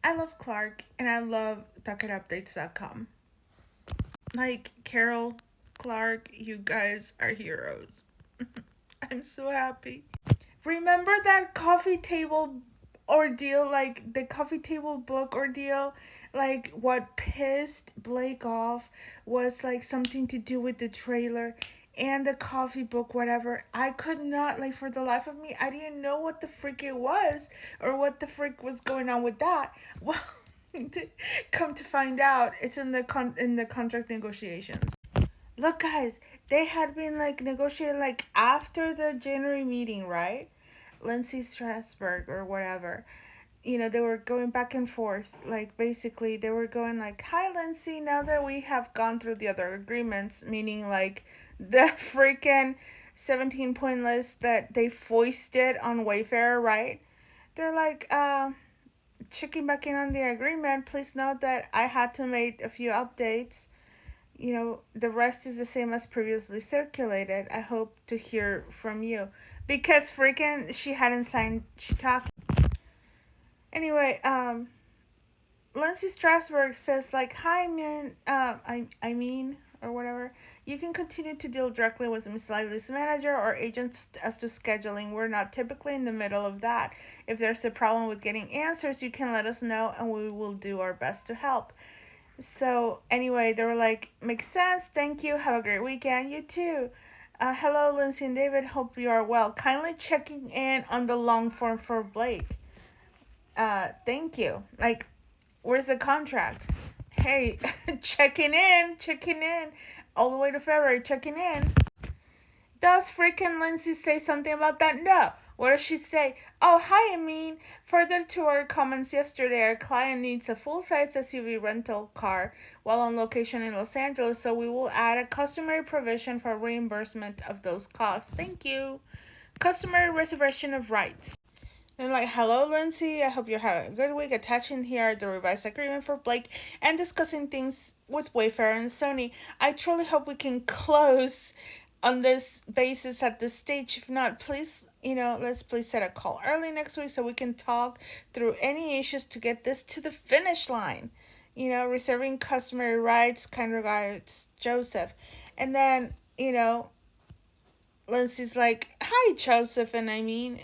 I love Clark and I love talkitupdates.com. Like Carol, Clark, you guys are heroes. I'm so happy. Remember that coffee table ordeal, like the coffee table book ordeal? Like what pissed Blake off was like something to do with the trailer and the coffee book, whatever. I could not, like, for the life of me, I didn't know what the freak it was or what the freak was going on with that. Well, come to find out, it's in the contract negotiations. Look, guys, they had been like negotiating like after the January meeting, right? Lindsay Strasberg or whatever. They were going back and forth. Like basically, they were going like, "Hi, Lindsay. Now that we have gone through the other agreements, meaning like the freaking 17-point list that they foisted on Wayfair, right? They're like, checking back in on the agreement. Please note that I had to make a few updates. The rest is the same as previously circulated. I hope to hear from you." Because freaking she hadn't signed Shiitake. Anyway, Lindsay Strasberg says like, "Hi, man. I mean, or whatever. You can continue to deal directly with Miss Lively's manager or agents as to scheduling. We're not typically in the middle of that. If there's a problem with getting answers, you can let us know, and we will do our best to help." So anyway, they were like, "Makes sense. Thank you. Have a great weekend. You too. Hello, Lindsay and David. Hope you are well. Kindly checking in on the long form for Blake. Thank you. Like, where's the contract? Hey, checking in. All the way to February, checking in. Does freaking Lindsay say something about that? No. What does she say? "Oh, hi, Amin. Further to our comments yesterday, our client needs a full-size SUV rental car while on location in Los Angeles, so we will add a customary provision for reimbursement of those costs. Thank you. Customary reservation of rights." They're like, "Hello, Lindsay. I hope you're having a good week. Attaching here the revised agreement for Blake and discussing things with Wayfair and Sony. I truly hope we can close on this basis at this stage. If not, please, let's please set a call early next week so we can talk through any issues to get this to the finish line. Reserving customary rights. Kind regards, Joseph." And then, Lindsay's like, "Hi, Joseph, and I mean,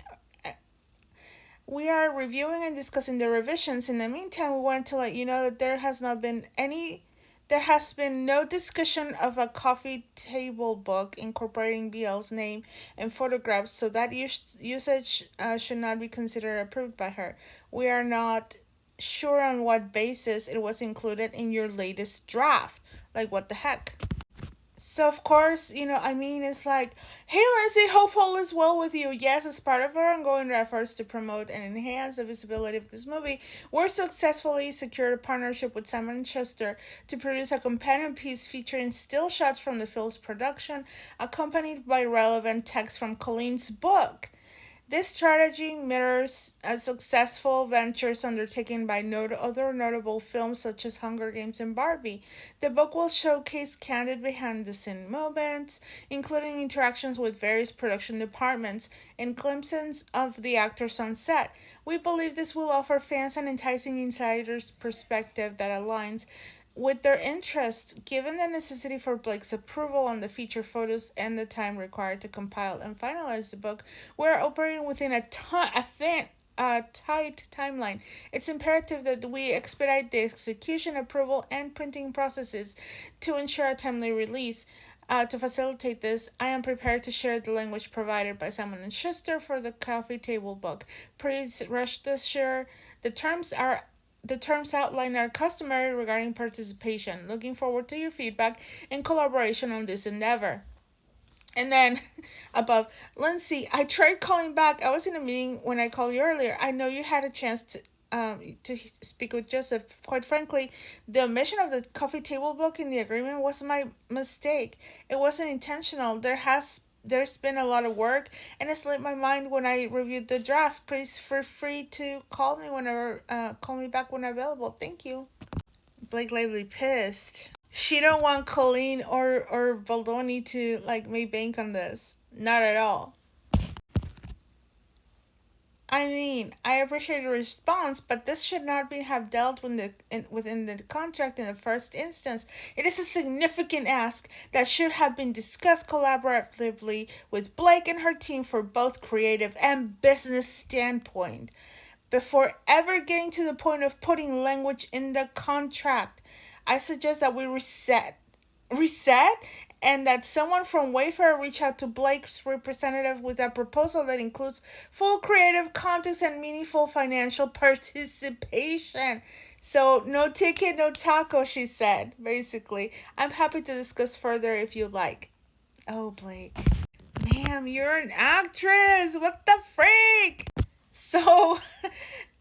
we are reviewing and discussing the revisions. In the meantime, we wanted to let you know that there has been no discussion of a coffee table book incorporating BL's name and photographs, so that usage should not be considered approved by her. We are not sure on what basis it was included in your latest draft." Like, what the heck? So of course, it's like, "Hey, Lindsay, hope all is well with you. Yes, as part of our ongoing efforts to promote and enhance the visibility of this movie, we're successfully secured a partnership with Simon & Schuster to produce a companion piece featuring still shots from the film's production, accompanied by relevant text from Colleen's book. This strategy mirrors successful ventures undertaken by other notable films such as Hunger Games and Barbie. The book will showcase candid behind-the-scenes moments, including interactions with various production departments and glimpses of the actors on set. We believe this will offer fans an enticing insider's perspective that aligns with their interests. Given the necessity for Blake's approval on the feature photos and the time required to compile and finalize the book, we're operating within a tight timeline. It's imperative that we expedite the execution, approval, and printing processes to ensure a timely release. To facilitate this, I am prepared to share the language provided by Simon & Schuster for the coffee table book. Please rest assured the terms outline are customary regarding participation. Looking forward to your feedback and collaboration on this endeavor." And then above, "Lindsay, I tried calling back. I was in a meeting when I called you earlier. I know you had a chance to speak with Joseph. Quite frankly, the omission of the coffee table book in the agreement was my mistake. It wasn't intentional. There's been a lot of work, and it slipped my mind when I reviewed the draft. Please feel free to call me back when available. Thank you." Blake Lively pissed. She don't want Colleen or Baldoni to like make bank on this. Not at all. I mean, I appreciate your response, but this should not be have dealt within the contract in the first instance. It is a significant ask that should have been discussed collaboratively with Blake and her team for both creative and business standpoint before ever getting to the point of putting language in the contract. I suggest that we reset and that someone from Wayfair reach out to Blake's representative with a proposal that includes full creative context and meaningful financial participation. So, no ticket, no taco, she said, basically. I'm happy to discuss further if you like. Oh, Blake. Ma'am, you're an actress. What the freak? So,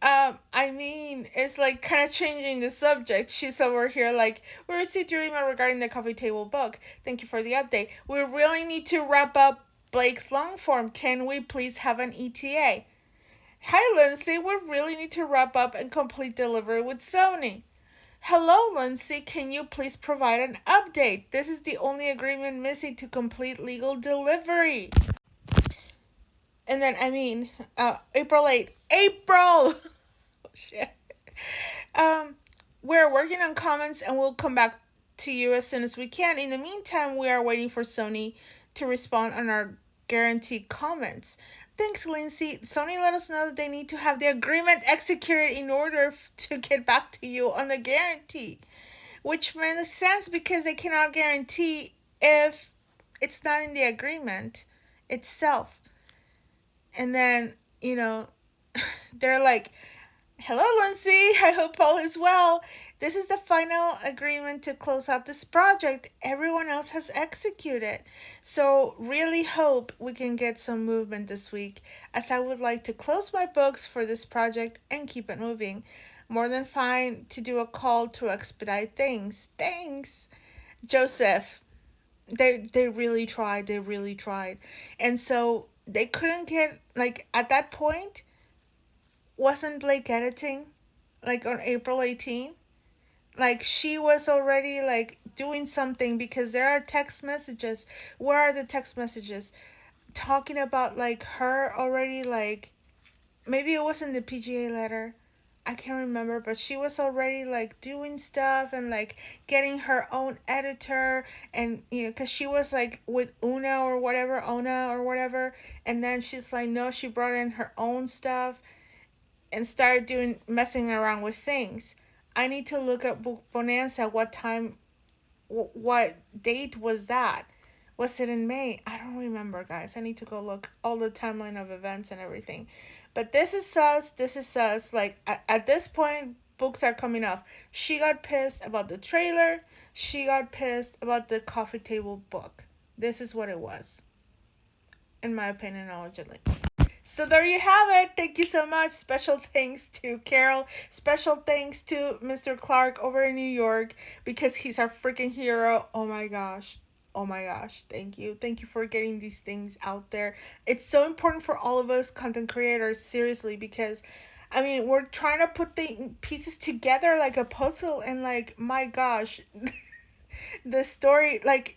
I mean, it's like kind of changing the subject. She's over here like, we received your email regarding the coffee table book. Thank you for the update. We really need to wrap up Blake's long form. Can we please have an ETA? Hi, Lindsay. We really need to wrap up and complete delivery with Sony. Hello, Lindsay. Can you please provide an update? This is the only agreement missing to complete legal delivery. And then, I mean, April 8th. April! Oh, shit. We're working on comments and we'll come back to you as soon as we can. In the meantime, we are waiting for Sony to respond on our guaranteed comments. Thanks, Lindsay. Sony let us know that they need to have the agreement executed in order to get back to you on the guarantee, which makes sense because they cannot guarantee if it's not in the agreement itself. And then, they're like, hello, Lindsay. I hope all is well. This is the final agreement to close out this project. Everyone else has executed. So really hope we can get some movement this week, as I would like to close my books for this project and keep it moving. More than fine to do a call to expedite things. Thanks. Joseph. They really tried. They really tried. And so they couldn't get, like, at that point, wasn't Blake editing, like, on April 18th? Like, she was already, like, doing something because there are text messages. Where are the text messages? Talking about, like, her already, like, maybe it was in the PGA letter. I can't remember, but she was already like doing stuff and like getting her own editor, and because she was like with Una or whatever, and then she's like, no, she brought in her own stuff and started doing messing around with things. I need to look at Book Bonanza. What time, what date was that? Was it in May? I don't remember, guys. I need to go look all the timeline of events and everything. But this is sus. This is sus. Like, at this point, books are coming off. She got pissed about the trailer. She got pissed about the coffee table book. This is what it was, in my opinion, allegedly. So there you have it. Thank you so much. Special thanks to Carol. Special thanks to Mr. Clark over in New York, because he's our freaking hero. Oh my gosh. Oh my gosh. Thank you. Thank you for getting these things out there. It's so important for all of us content creators, seriously, because I mean, we're trying to put the pieces together like a puzzle, and like, my gosh, the story, like,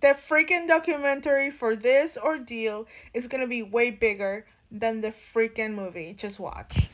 the freaking documentary for this ordeal is gonna be way bigger than the freaking movie. Just watch.